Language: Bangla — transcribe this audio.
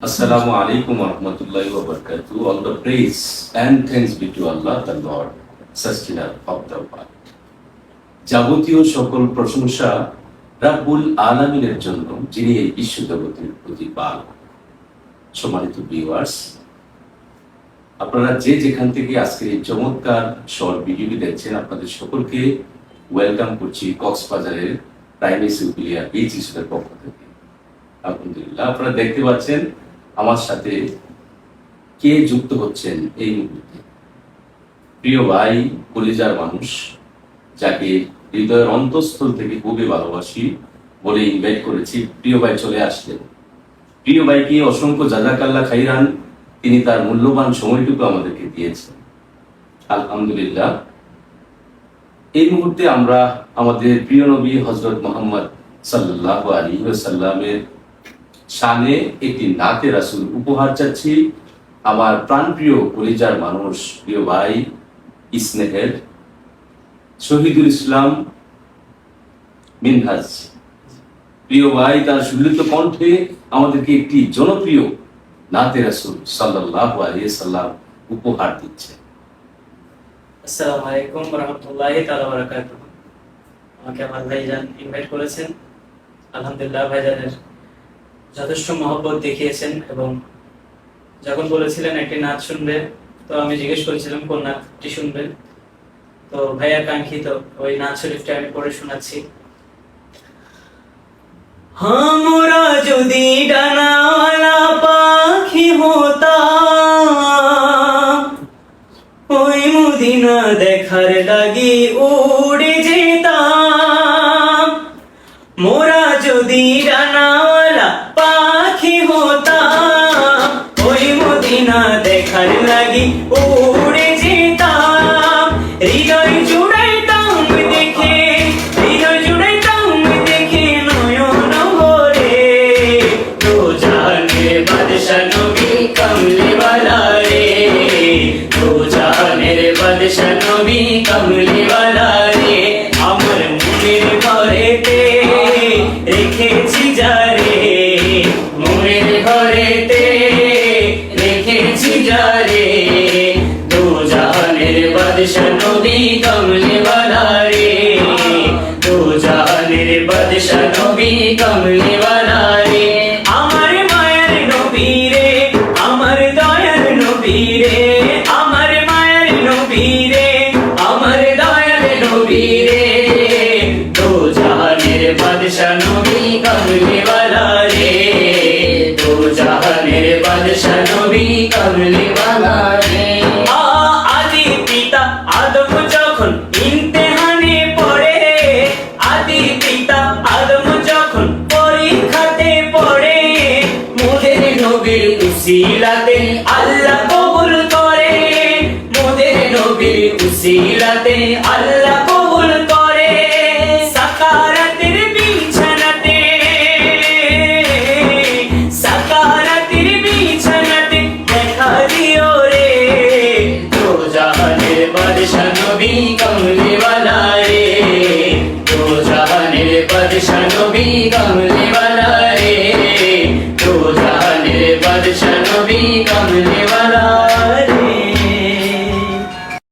Assalamu alaikum wa rahmatullahi wa barakatuh. All the praise and thanks be to Allah, the Lord, sustainer of the world. যাবতীয় সকল প্রশংসা রাব্বুল আলামিনের জন্য, যিনি এই বিশ্ব জগতের প্রতিপালক। সম্মানিত ভিউয়ার্স, আপনারা যে যেখান থেকে আজকের এই চমৎকার শর্ট ভিডিওটি দেখছেন, আপনাদের সকলকে ওয়েলকাম করছি কক্সবাজারের প্রাইমেসি উপিলিয়া বিচ রিসোর্টের পক্ষ থেকে। আলহামদুলিল্লাহ, আপনারা দেখতে পাচ্ছেন আমার সাথে কে যুক্ত হচ্ছেন এই মুহূর্তে। প্রিয় ভাই, কলিজার মানুষ, যাকে হৃদয়ের অন্তঃস্থল থেকে খুবই ভালোবাসি বলে ইনভাইট করেছি। প্রিয় ভাই চলে আসলেন। প্রিয় ভাইকে অসংখ্য জাযাকাল্লাহ খাইরান, তিনি তার মূল্যবান সময়টুকু আমাদেরকে দিয়েছেন। আলহামদুলিল্লাহ, এই মুহূর্তে আমরা আমাদের প্রিয় নবী হযরত মুহাম্মদ সাল্লাল্লাহু আলাইহি ওয়াসাল্লামের শানে একটি নাতে রাসূল উপহার চাচ্ছি। আমার প্রাণপ্রিয় কলিজার মানুষ, প্রিয় ভাই, স্নেহের শহীদুল ইসলাম মিনহাজ, প্রিয় ভাই তার সুললিত কণ্ঠে আমাদেরকে একটি জনপ্রিয় নাতে রাসূল সাল্লাল্লাহু আলাইহি ওয়াসাল্লাম উপহার দিচ্ছে। আসসালামু আলাইকুম ওয়া রাহমাতুল্লাহি তাআলা ওয়া বারাকাতুহু। আমাকে আমার ভাইজান ইনভাইট করেছেন। আলহামদুলিল্লাহ, ভাইজানের যথেষ্ট মহব্বত দেখিয়েছেন এবং যখন বলেছিলেন একটি নাচ শুনবে, তো আমি জিজ্ঞেস করেছিলাম কোন নাচটি শুনবেন। তো ভাইয়ার কাঙ্ক্ষিত ওই নাচ শরীফটা আমি পড়ে শোনাচ্ছি। আমরা যদি ডানাওয়ালা পাখি হতাম, ওই মদিনা দেখার লাগি উড়ে যেতাম। মোরা যদি ডানাওয়ালা পাখি হতাম, ওই মদিনা দেখার লাগি উড়ে যেতাম। হৃদয় জুড়াইতাম দেখে, হৃদয় জুড়াইতাম দেখে নয়ন ভরে। তো জাহানের বাদশা নবী কমলিওয়ালা রে, তো জাহানের বাদশা নবী কমলিওয়ালা রে। আমার মনের ঘরেতে রেখেছি যারে, মনের ঘরেতে রেখেছি যারে। দু জাহানের বাদশা নবী কমলিওয়ালা রে, দু জাহানের বাদশা নবী কমলিওয়ালা রে। আমার মায়ের নবী রে, আমার দয়ার নবী রে, আমার মায়ের নবী রে, আমার দয়ার নবী রে। দু জাহানের বাদশা নবী কমলিওয়ালা রে, দু জাহানের বাদশা নবী কমলিওয়ালা রে। আদি পিতা আদম যখন ইমতিহানে পড়ে, আদি পিতা আদম যখন পরীক্ষাতে পড়ে, মোদের নবীর উসিলাতে আল্লাহ কবুল করে, মোদের নবীর উসিলাতে আল্লাহ কবুল করে। সাকারাতের বিছানাতে, সাকারাতের বিছানাতে দেখা দিও রে। দু জাহানের বাদশা নবী কমলিওয়ালা রে, দু জাহানের বাদশা নবী কমলিওয়ালা